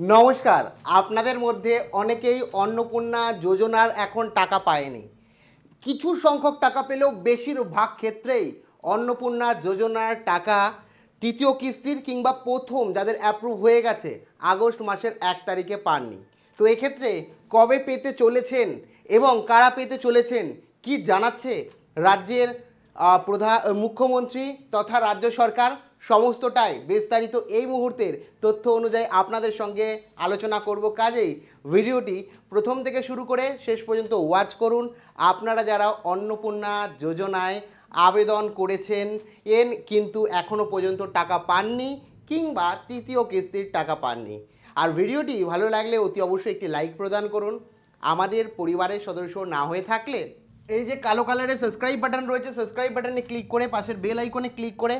নমস্কার। আপনাদের মধ্যে অনেকেই অন্নপূর্ণা যোজনার এখন টাকা পায়নি। কিছু সংখ্যক টাকা পেলেও বেশিরভাগ ক্ষেত্রেই অন্নপূর্ণা যোজনার টাকা তৃতীয় কিস্তির কিংবা প্রথম যাদের অ্যাপ্রুভ হয়ে গেছে আগস্ট মাসের 1 তারিখে পাননি। তো এক্ষেত্রে কবে পেতে চলেছেন এবং কারা পেতে চলেছেন কি জানাচ্ছে রাজ্যের মুখ্যমন্ত্রী তথা রাজ্য সরকার, সমস্তটাই বিস্তারিত এই মুহূর্তের তথ্য অনুযায়ী আপনাদের সঙ্গে আলোচনা করব। কাজেই ভিডিওটি প্রথম থেকে শুরু করে শেষ পর্যন্ত ওয়াচ করুন। আপনারা যারা অন্নপূর্ণা যোজনায় আবেদন করেছেন কিন্তু এখনও পর্যন্ত টাকা পাননি কিংবা তৃতীয় কিস্তির টাকা পাননি, আর ভিডিওটি ভালো লাগলে অতি অবশ্যই একটি লাইক প্রদান করুন। আমাদের পরিবারের সদস্য না হয়ে থাকলে এই যে কালো কালারের সাবস্ক্রাইব বাটন রয়েছে, সাবস্ক্রাইব বাটনে ক্লিক করে পাশের বেল আইকনে ক্লিক করে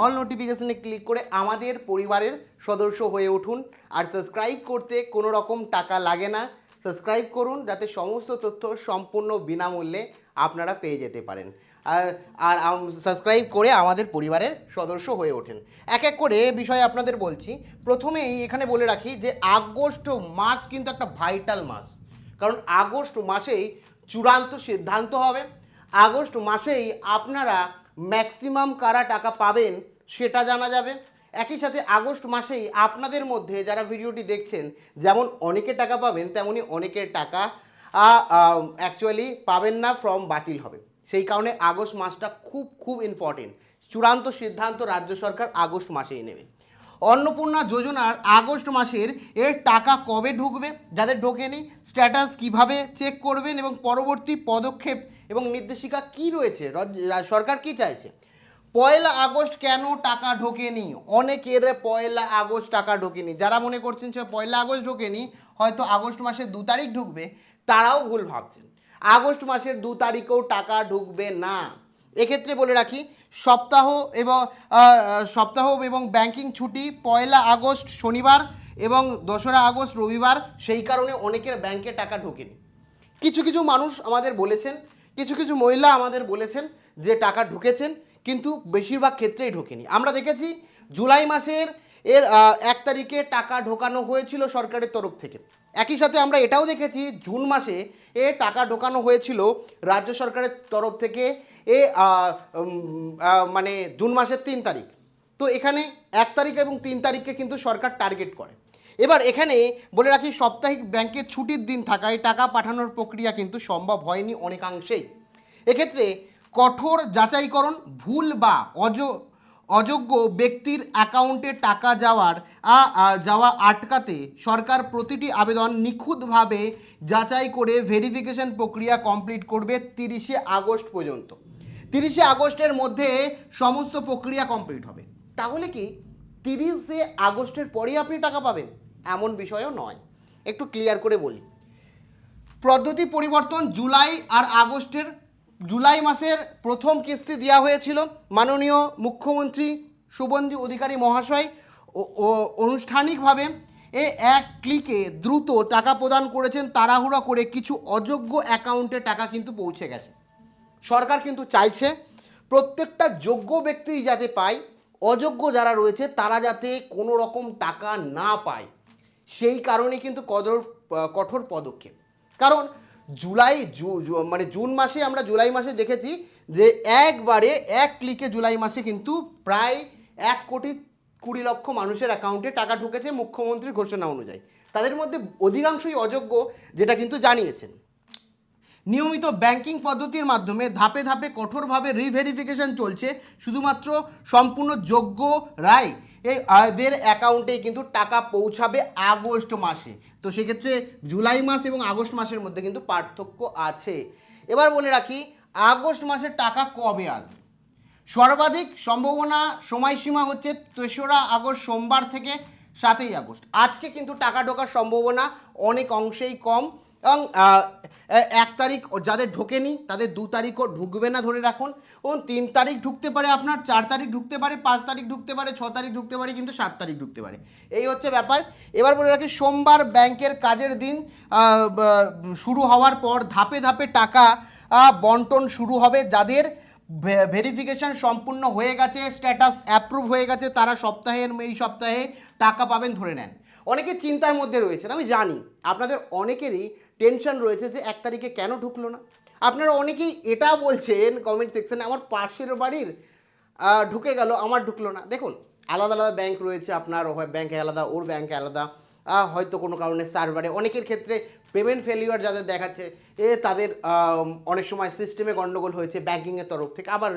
অল নোটিফিকেশনে ক্লিক করে আমাদের পরিবারের সদস্য হয়ে উঠুন। আর সাবস্ক্রাইব করতে কোনো রকম টাকা লাগে না। সাবস্ক্রাইব করুন যাতে সমস্ত তথ্য সম্পূর্ণ বিনামূল্যে আপনারা পেয়ে যেতে পারেন। আর সাবস্ক্রাইব করে আমাদের পরিবারের সদস্য হয়ে ওঠেন। এক এক করে বিষয় আপনাদের বলছি। প্রথমেই এখানে বলে রাখি যে আগস্ট মাস কিন্তু একটা ভাইটাল মাস, কারণ আগস্ট মাসেই চূড়ান্ত সিদ্ধান্ত হবে। আগস্ট মাসেই আপনারা ম্যাক্সিমাম কারা টাকা পাবেন সেটা জানা যাবে। একই সাথে আগস্ট মাসেই আপনাদের মধ্যে যারা ভিডিওটি দেখছেন যেমন অনেকে টাকা পাবেন, তেমনি অনেকের টাকা অ্যাকচুয়ালি পাবেন না, ফর্ম বাতিল হবে। সেই কারণে আগস্ট মাসটা খুব ইম্পর্টেন্ট। চূড়ান্ত সিদ্ধান্ত রাজ্য সরকার আগস্ট মাসেই নেবে। অন্নপূর্ণা যোজনার আগস্ট মাসের এর টাকা কবে ঢুকবে, যাদের ঢোকেনি স্ট্যাটাস কিভাবে চেক করবেন এবং পরবর্তী পদক্ষেপ এবং নির্দেশিকা কি রয়েছে, সরকার কি চাইছে। পয়লা আগস্ট কেন টাকা ঢোকেনি, অনেকের পয়লা আগস্ট টাকা ঢোকেনি। যারা মনে করছেন সে পয়লা আগস্ট ঢোকেনি, হয়তো আগস্ট মাসের 2 তারিখ ঢুকবে, তারাও ভুল ভাবছেন। আগস্ট মাসের 2 তারিখেও টাকা ঢুকবে না। এক্ষেত্রে বলে রাখি সপ্তাহ এবং ব্যাংকিং ছুটি পয়লা আগস্ট শনিবার এবং 2রা আগস্ট রবিবার, সেই কারণে অনেকের ব্যাংকে টাকা ঢোকেনি। কিছু মানুষ আমাদের বলেছেন, কিছু মহিলা আমাদের বলেছেন যে টাকা ঢুকেছেন, কিন্তু বেশিরভাগ ক্ষেত্রেই ঢোকেনি। আমরা দেখেছি জুলাই মাসের 1 তারিখে টাকা ঢোকানো হয়েছিল সরকারের তরফ থেকে। একই সাথে আমরা এটাও দেখেছি জুন মাসে টাকা ঢোকানো হয়েছিল রাজ্য সরকারের তরফ থেকে মানে জুন মাসের 3 তারিখ। তো এখানে 1 তারিখ এবং 3 তারিখকে কিন্তু সরকার টার্গেট করে। এবার এখানে বলে রাখি সাপ্তাহিক ব্যাংকের ছুটির দিন থাকায় টাকা পাঠানোর প্রক্রিয়া কিন্তু সম্ভব হয়নি অনেকাংশেই। এক্ষেত্রে কঠোর যাচাইকরণ, ভুল বা অযোগ্য ব্যক্তির অ্যাকাউন্টে টাকা যাওয়া আটকাতে সরকার প্রতিটি আবেদন নিখুঁতভাবে যাচাই করে ভেরিফিকেশন প্রক্রিয়া কমপ্লিট করবে 30শে আগস্ট পর্যন্ত। 30শে আগস্টের মধ্যে সমস্ত প্রক্রিয়া কমপ্লিট হবে। তাহলে কি 30শে আগস্টের পরেই আপনি টাকা পাবেন এমন বিষয়ও নয়। একটু ক্লিয়ার করে বলি। পদ্ধতি পরিবর্তন, জুলাই মাসের প্রথম কিস্তি দেওয়া হয়েছিল। মাননীয় মুখ্যমন্ত্রী শুভেন্দু অধিকারী মহাশয় আনুষ্ঠানিকভাবে এক ক্লিকে দ্রুত টাকা প্রদান করেছেন। তাড়াহুড়া করে কিছু অযোগ্য অ্যাকাউন্টে টাকা কিন্তু পৌঁছে গেছে। সরকার কিন্তু চাইছে প্রত্যেকটা যোগ্য ব্যক্তি যাতে পায়, অযোগ্য যারা রয়েছে তারা যাতে কোনো রকম টাকা না পায়, সেই কারণে কিন্তু কঠোর পদক্ষেপ। কারণ জুন মাসে আমরা জুলাই মাসে দেখেছি যে একবারে এক ক্লিকে জুলাই মাসে কিন্তু প্রায় 1,20,00,000 মানুষের অ্যাকাউন্টে টাকা ঢুকেছে মুখ্যমন্ত্রীর ঘোষণা অনুযায়ী। তাদের মধ্যে অধিকাংশই অযোগ্য, যেটা কিন্তু জানিয়েছেন। নিয়মিত ব্যাংকিং পদ্ধতির মাধ্যমে ধাপে ধাপে কঠোরভাবে রিভেরিফিকেশন চলছে। শুধুমাত্র সম্পূর্ণ যোগ্যরাই এদের অ্যাকাউন্টে কিন্তু টাকা পৌঁছাবে আগস্ট মাসে। তো সেক্ষেত্রে জুলাই মাস এবং আগস্ট মাসের মধ্যে কিন্তু পার্থক্য আছে। এবার বলে রাখি আগস্ট মাসের টাকা কবে আসবে। সর্বাধিক সম্ভাবনা সময়সীমা হচ্ছে 3রা আগস্ট সোমবার থেকে 7ই আগস্ট। আজকে কিন্তু টাকা ঢোকার সম্ভাবনা অনেক অংশেই কম, এবং 1 তারিখ যাদের ঢোকেনি তাদের 2 তারিখও ঢুকবে না ধরে রাখুন, এবং 3 তারিখ ঢুকতে পারে, আপনার 4 তারিখ ঢুকতে পারে, 5 তারিখ ঢুকতে পারে, 6 তারিখ ঢুকতে পারে, কিন্তু 7 তারিখ ঢুকতে পারে। এই হচ্ছে ব্যাপার। এবার বলে রাখি সোমবার ব্যাংকের কাজের দিন শুরু হওয়ার পর ধাপে ধাপে টাকা বন্টন শুরু হবে। যাদের ভেরিফিকেশন সম্পূর্ণ হয়ে গেছে, স্ট্যাটাস অ্যাপ্রুভ হয়ে গেছে, তারা এই সপ্তাহে টাকা পাবেন ধরে নেন। অনেকে চিন্তার মধ্যে রয়েছেন, আমি জানি আপনাদের অনেকেরই টেনশন রয়েছে যে 1 তারিখে কেন ঢুকলো না। আপনারা অনেকেই এটা বলছেন কমেন্ট সেকশনে, আমার পাশের বাড়ির ঢুকে গেল, আমার ঢুকলো না। দেখুন, আলাদা আলাদা ব্যাংক রয়েছে, আপনার ব্যাংকে আলাদা, ওর ব্যাংকে আলাদা, হয়তো কোনো কারণে সার্ভারে, অনেকের ক্ষেত্রে পেমেন্ট ফেলিওর যাদের দেখাচ্ছে তাদের অনেক সময় সিস্টেমে গন্ডগোল হয়েছে ব্যাংকিংয়ের তরফ থেকে, আবার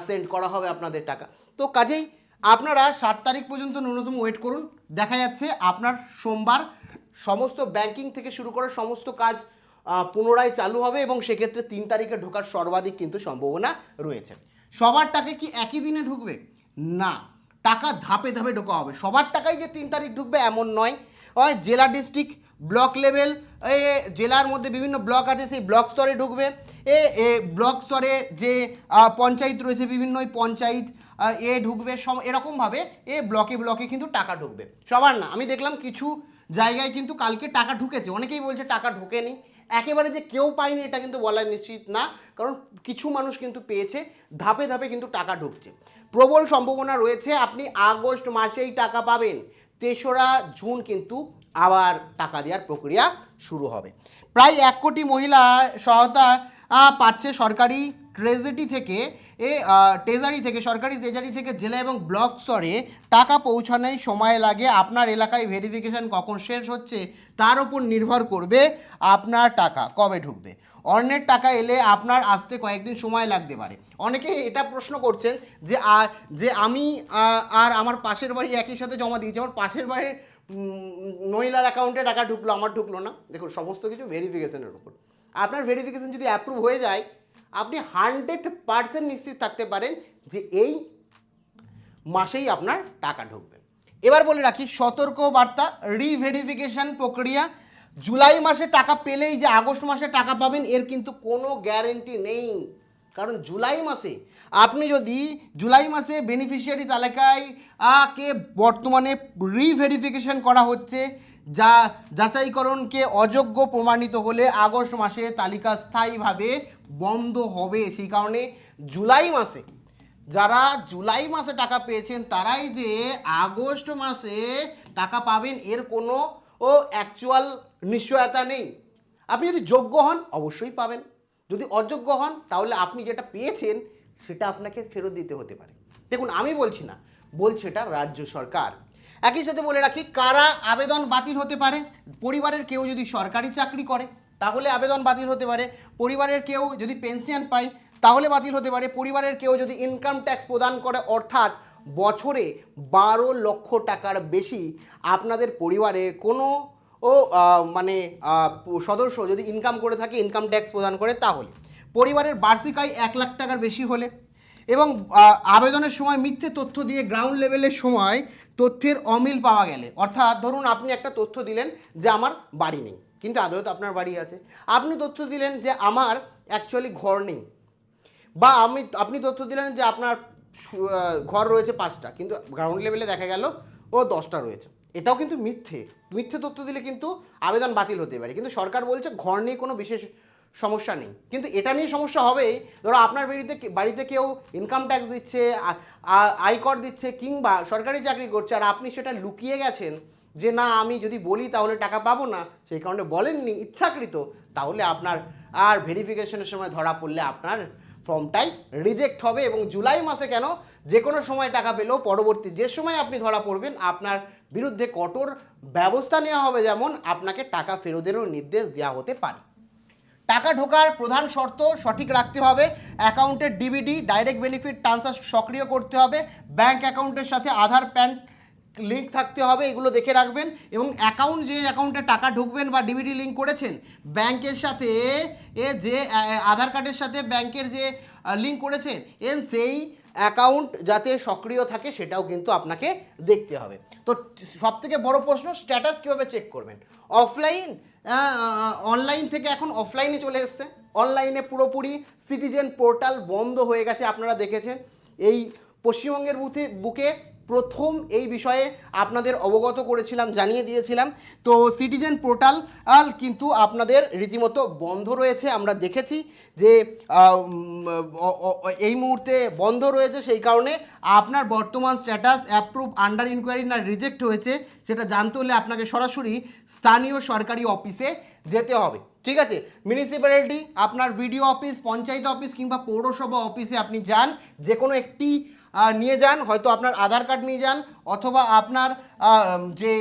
সেন্ড করা হবে আপনাদের টাকা। তো কাজেই আপনারা 7 তারিখ পর্যন্ত ন্যূনতম ওয়েট করুন। দেখা যাচ্ছে আপনার সোমবার সমস্ত ব্যাংকিং থেকে শুরু করে সমস্ত কাজ পুনরায় চালু হবে এবং সেক্ষেত্রে 3 তারিখে ঢোকার সর্বাধিক কিন্তু সম্ভাবনা রয়েছে। সবার টাকা কি একই দিনে ঢুকবে? না, টাকা ধাপে ধাপে ঢোকা হবে। সবার টাকাই যে 3 তারিখ ঢুকবে এমন নয়। হয় জেলা, ডিস্ট্রিক্ট, ব্লক লেভেল, জেলার মধ্যে বিভিন্ন ব্লক আছে, সেই ব্লক স্তরে ঢুকবে। ব্লক স্তরে যে পঞ্চায়েত রয়েছে বিভিন্ন, ওই পঞ্চায়েত ঢুকবে এরকমভাবে ব্লকে ব্লকে কিন্তু টাকা ঢুকবে, সবার না। আমি দেখলাম কিছু জায়গায় কিন্তু কালকে টাকা ঢুকেছে, অনেকেই বলছে টাকা ঢোকেনি। একেবারে যে কেউ পায়নি এটা কিন্তু বলা নিশ্চিত না, কারণ কিছু মানুষ কিন্তু পেয়েছে, ধাপে ধাপে কিন্তু টাকা ঢুকছে। প্রবল সম্ভাবনা রয়েছে আপনি আগস্ট মাসেই টাকা পাবেন। 3রা জুন কিন্তু আবার টাকা দেওয়ার প্রক্রিয়া শুরু হবে। প্রায় 1 কোটি মহিলা সহায়তা পাচ্ছে সরকারি ট্রেজারি থেকে, সরকারি ট্রেজারি থেকে জেলা এবং ব্লক স্তরে টাকা পৌঁছানোয় সময় লাগে। আপনার এলাকায় ভেরিফিকেশন কখন শেষ হচ্ছে তার উপর নির্ভর করবে আপনার টাকা কবে ঢুকবে। অন্যের টাকা এলে আপনার আসতে কয়েকদিন সময় লাগতে পারে। অনেকে এটা প্রশ্ন করছেন যে আমি আর আমার পাশের বাড়ি একই সাথে জমা দিয়েছি, আমার পাশের বাড়ির মহিলার অ্যাকাউন্টে টাকা ঢুকলো, আমার ঢুকলো না। দেখুন, সমস্ত কিছু ভেরিফিকেশনের উপর। আপনার ভেরিফিকেশন যদি অ্যাপ্রুভ হয়ে যায়, আপনি 100% নিশ্চিত থাকতে পারেন যে এই মাসেই আপনার টাকা ঢুকবে। এবার বলে রাখি সতর্ক বার্তা, রিভেরিফিকেশন প্রক্রিয়া জুলাই মাসে টাকা পেলেই যে আগস্ট মাসে টাকা পাবেন এর কিন্তু কোনো গ্যারেন্টি নেই। কারণ জুলাই মাসে আপনি যদি জুলাই মাসে বেনিফিশিয়ারি তালিকায় কে বর্তমানে রিভেরিফিকেশন করা হচ্ছে, যা যাচাইকরণকে অযোগ্য প্রমাণিত হলে আগস্ট মাসে তালিকা স্থায়ীভাবে বন্ধ হবে। সেই কারণে জুলাই মাসে যারা জুলাই মাসে টাকা পেয়েছেন তারাই যে আগস্ট মাসে টাকা পাবেন এর কোনো অ্যাকচুয়াল নিশ্চয়তা নেই। আপনি যদি যোগ্য হন অবশ্যই পাবেন, যদি অযোগ্য হন তাহলে আপনি যেটা পেয়েছেন সেটা আপনাকে ফেরত দিতে হতে পারে। দেখুন, আমি বলছি না, বলছে এটা রাজ্য সরকার। একই সাথে বলে রাখি কারা আবেদন বাতিল হতে পারে। পরিবারের কেউ যদি সরকারি চাকরি করে তাহলে আবেদন বাতিল হতে পারে। পরিবারের কেউ যদি পেনশন পায় তাহলে বাতিল হতে পারে। পরিবারের কেউ যদি ইনকাম ট্যাক্স প্রদান করে, অর্থাৎ বছরে 12 লক্ষ টাকার বেশি আপনাদের পরিবারে কোনো সদস্য যদি ইনকাম করে থাকে, ইনকাম ট্যাক্স প্রদান করে, তাহলে পরিবারের বার্ষিক আয় 1 লাখ টাকার বেশি হলে এবং আবেদনের সময় মিথ্যে তথ্য দিয়ে গ্রাউন্ড লেভেলের সময় তথ্যের অমিল পাওয়া গেলে, অর্থাৎ ধরুন আপনি একটা তথ্য দিলেন যে আমার বাড়ি নেই, কিন্তু আদৌ তো আপনার বাড়ি আছে। আপনি তথ্য দিলেন যে আমার অ্যাকচুয়ালি ঘর নেই, বা আপনি তথ্য দিলেন যে আপনার ঘর রয়েছে 5টা, কিন্তু গ্রাউন্ড লেভেলে দেখা গেল 10টা রয়েছে। এটাও কিন্তু মিথ্যে তথ্য দিলে কিন্তু আবেদন বাতিল হতে পারে। কিন্তু সরকার বলছে ঘর নিয়ে কোনো বিশেষ সমস্যা নেই, কিন্তু এটা নিয়ে সমস্যা হবেই। ধরো আপনার বাড়িতে কেউ ইনকাম ট্যাক্স দিচ্ছে, আয়কর দিচ্ছে, কিংবা সরকারি চাকরি করছে, আর আপনি সেটা লুকিয়ে গেছেন যে না আমি যদি বলি তাহলে টাকা পাবো না, সেই কারণে বলেননি ইচ্ছাকৃত, তাহলে আপনার আর ভেরিফিকেশনের সময় ধরা পড়লে আপনার ফর্মটাই রিজেক্ট হবে। এবং জুলাই মাসে কেন, যে কোনো সময় টাকা পেলেও পরবর্তী যে সময় আপনি ধরা পড়বেন আপনার বিরুদ্ধে কঠোর ব্যবস্থা নেওয়া হবে, যেমন আপনাকে টাকা ফেরতেরও নির্দেশ দেওয়া হতে পারে। টাকা ঢোকার প্রধান শর্ত সঠিক রাখতে হবে। অ্যাকাউন্টের ডিবিডি, ডাইরেক্ট বেনিফিট ট্রান্সফার সক্রিয় করতে হবে। ব্যাঙ্ক অ্যাকাউন্টের সাথে আধার প্যান লিঙ্ক থাকতে হবে, এগুলো দেখে রাখবেন। এবং যে অ্যাকাউন্টে টাকা ঢুকবেন বা ডিবিডি লিঙ্ক করেছেন, ব্যাংকের সাথে যে আধার কার্ডের সাথে ব্যাংকের যে লিঙ্ক করেছেন সেই অ্যাকাউন্ট যাতে সক্রিয় থাকে সেটাও কিন্তু আপনাকে দেখতে হবে। তো সবথেকে বড় প্রশ্ন, স্ট্যাটাস কীভাবে চেক করবেন? অনলাইন থেকে এখন অফলাইনে চলে এসছে। অনলাইনে পুরোপুরি সিটিজেন পোর্টাল বন্ধ হয়ে গেছে, আপনারা দেখেছেন। এই পশ্চিমবঙ্গের বুকে প্রথম এই বিষয়ে আপনাদের অবগত করেছিলাম, জানিয়ে দিয়েছিলাম। তো সিটিজেন পোর্টাল কিন্তু আপনাদের রীতিমতো বন্ধ রয়েছে, আমরা দেখেছি যে এই মুহূর্তে বন্ধ রয়েছে। সেই কারণে আপনার বর্তমান স্ট্যাটাস অ্যাপ্রুভ, আন্ডার ইনকোয়ারি না রিজেক্ট হয়েছে সেটা জানতে হলে আপনাকে সরাসরি স্থানীয় সরকারি অফিসে যেতে হবে। ঠিক আছে, মিউনিসিপ্যালিটি, আপনার বিডিও অফিস, পঞ্চায়েত অফিস কিংবা পৌরসভা অফিসে আপনি যান, যে কোনো একটি নিয়ে যান, হয়তো আপনার আধার কার্ড নিয়ে যান অথবা আপনার যে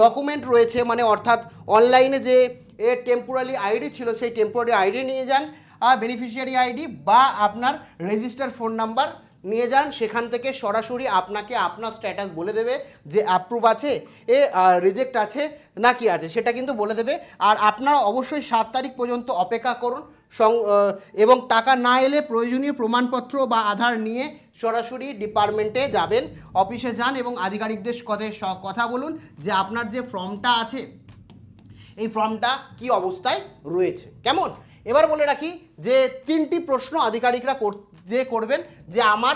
ডকুমেন্ট রয়েছে, মানে অর্থাৎ অনলাইনে যে টেম্পোরারি আইডি ছিল সেই টেম্পোরারি আইডি নিয়ে যান, বেনিফিশিয়ারি আইডি বা আপনার রেজিস্টার ফোন নাম্বার নিয়ে যান। সেখান থেকে সরাসরি আপনাকে আপনার স্ট্যাটাস বলে দেবে যে অ্যাপ্রুভ আছে, রিজেক্ট আছে না কি আছে, সেটা কিন্তু বলে দেবে। আর আপনারা অবশ্যই 7 তারিখ পর্যন্ত অপেক্ষা করুন এবং টাকা না এলে প্রয়োজনীয় প্রমাণপত্র বা আধার নিয়ে সরাসরি ডিপার্টমেন্টে যাবেন, অফিসে যান এবং আধিকারিকদের কথা বলুন যে আপনার যে ফর্মটা আছে এই ফর্মটা কি অবস্থায় রয়েছে। কেমন? এবার বলে রাখি যে 3টি প্রশ্ন আধিকারিকরা করবেন যে আমার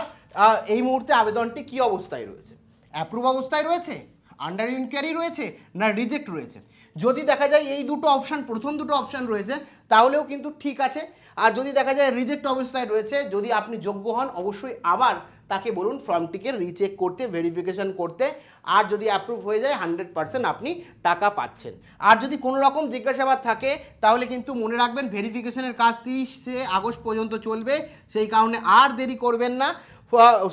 এই মুহূর্তে আবেদনটি কি অবস্থায় রয়েছে, অ্যাপ্রুভ অবস্থায় রয়েছে, আন্ডার ইনকোয়ারি রয়েছে না রিজেক্ট রয়েছে। যদি দেখা যায় এই দুটো অপশান, প্রথম দুটো অপশান রয়েছে তাহলেও কিন্তু ঠিক আছে। আর যদি দেখা যায় রিজেক্ট অবস্থায় রয়েছে, যদি আপনি যোগ্য হন অবশ্যই আবার তাকে বলুন ফর্মটিকে রিচেক করতে, ভেরিফিকেশন করতে। আর যদি অ্যাপ্রুভ হয়ে যায় 100% আপনি টাকা পাচ্ছেন। আর যদি কোনো রকম জিজ্ঞাসাবাদ থাকে তাহলে কিন্তু মনে রাখবেন ভেরিফিকেশনের কাজ 30 আগস্ট পর্যন্ত চলবে। সেই কারণে আর দেরি করবেন না।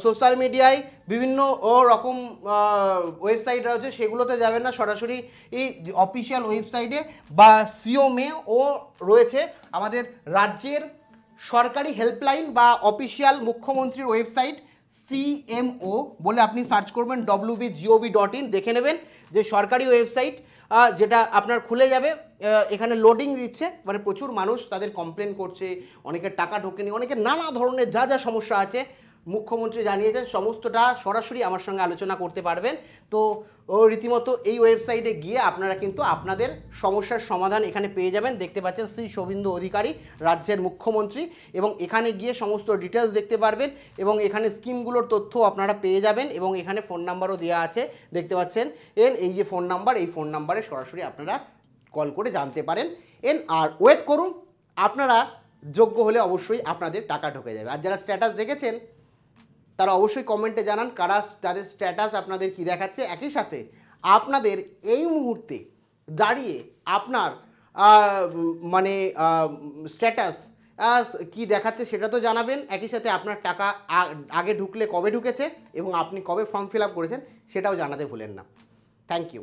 সোশ্যাল মিডিয়ায় বিভিন্ন রকম ওয়েবসাইট রয়েছে, সেগুলোতে যাবেন না, সরাসরি এই অফিসিয়াল ওয়েবসাইটে বা সিওমে ও রয়েছে আমাদের রাজ্যের সরকারি হেল্পলাইন বা অফিসিয়াল মুখ্যমন্ত্রীর ওয়েবসাইট CMO বলে আপনি সার্চ করবেন, wbgov.in, দেখে নেবেন যে সরকারি ওয়েবসাইট যেটা আপনার খুলে যাবে। এখানে লোডিং দিচ্ছে, মানে প্রচুর মানুষ তাদের কমপ্লেন করছে, অনেকের টাকা ঢোকেনি, অনেকের নানা ধরনের যা যা সমস্যা আছে মুখ্যমন্ত্রী জানিয়েছেন, সমস্তটা সরাসরি আমার সঙ্গে আলোচনা করতে পারবেন। তো রীতিমতো এই ওয়েবসাইটে গিয়ে আপনারা কিন্তু আপনাদের সমস্যার সমাধান এখানে পেয়ে যাবেন। দেখতে পাচ্ছেন শ্রী শুভেন্দু অধিকারী, রাজ্যের মুখ্যমন্ত্রী, এবং এখানে গিয়ে সমস্ত ডিটেলস দেখতে পারবেন এবং এখানে স্কিমগুলোর তথ্য আপনারা পেয়ে যাবেন এবং এখানে ফোন নাম্বারও দেওয়া আছে, দেখতে পাচ্ছেন এই যে ফোন নাম্বার, এই ফোন নাম্বারে সরাসরি আপনারা কল করে জানতে পারেন। আর ওয়েট করুন, আপনারা যোগ্য হলে অবশ্যই আপনাদের টাকা ঢুকে যাবে। আর যারা স্ট্যাটাস দেখেছেন তারা অবশ্যই কমেন্টে জানান তাদের স্ট্যাটাস আপনাদের কি দেখাচ্ছে। একই সাথে আপনাদের এই মুহূর্তে দাঁড়িয়ে আপনার মানে স্ট্যাটাস কি দেখাচ্ছে সেটা তো জানাবেন। একই সাথে আপনার টাকা আগে ঢুকলে কবে ঢুকেছে এবং আপনি কবে ফর্ম ফিল আপ করেছেন সেটাও জানাতে ভুলেন না। Thank you.